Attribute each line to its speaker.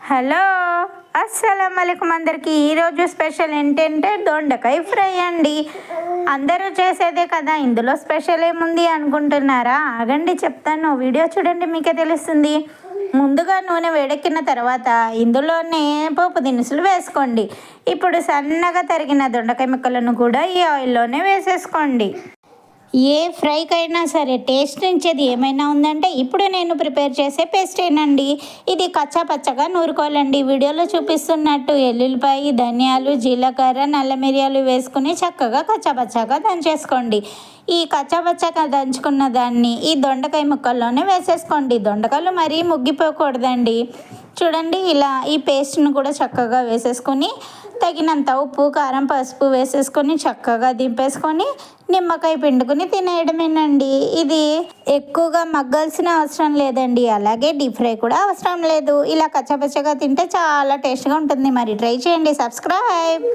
Speaker 1: Hello, అస్సలం వాలేకుమ్ అందరికీ. ఈరోజు స్పెషల్ ఏంటంటే దొండకాయ ఫ్రై అండి. అందరూ చేసేదే కదా, ఇందులో స్పెషల్ ఏముంది అనుకుంటున్నారా? ఆగండి చెప్తాను, వీడియో చూడండి మీకే తెలుస్తుంది. ముందుగా నూనె వేడెక్కిన తర్వాత ఇందులోనే పోపు దినుసులు వేసుకోండి. ఇప్పుడు సన్నగా తరిగిన దొండకాయ ముక్కలను కూడా ఈ ఆయిల్లోనే వేసేసుకోండి. ఏ ఫ్రైకైనా సరే టేస్ట్ ఇచ్చేది ఏమైనా ఉందంటే ఇప్పుడు నేను ప్రిపేర్ చేసే పేస్ట్ ఏనండి. ఇది కచ్చా పచ్చగా నూరుకోవాలండి. వీడియోలో చూపిస్తున్నట్టు ఎల్లుల్లిపాయ, ధనియాలు, జీలకర్ర, నల్ల మిరియాలు వేసుకుని చక్కగా కచ్చాపచ్చాగా దంచేసుకోండి. ఈ కచ్చాపచ్చాగా దంచుకున్న దాన్ని ఈ దొండకాయ ముక్కల్లోనే వేసేసుకోండి. దొండకాయలు మరీ ముగ్గిపోకూడదండి. చూడండి, ఇలా ఈ పేస్ట్ను కూడా చక్కగా వేసేసుకొని తగినంత ఉప్పు, కారం, పసుపు వేసేసుకొని చక్కగా దింపేసుకొని నిమ్మకాయ పిండుకొని తినేయడమేనండి. ఇది ఎక్కువగా మగ్గాల్సిన అవసరం లేదండి, అలాగే డీప్ ఫ్రై కూడా అవసరం లేదు. ఇలా కచ్చపచ్చగా తింటే చాలా టేస్ట్గా ఉంటుంది. మరి ట్రై చేయండి. సబ్స్క్రైబ్.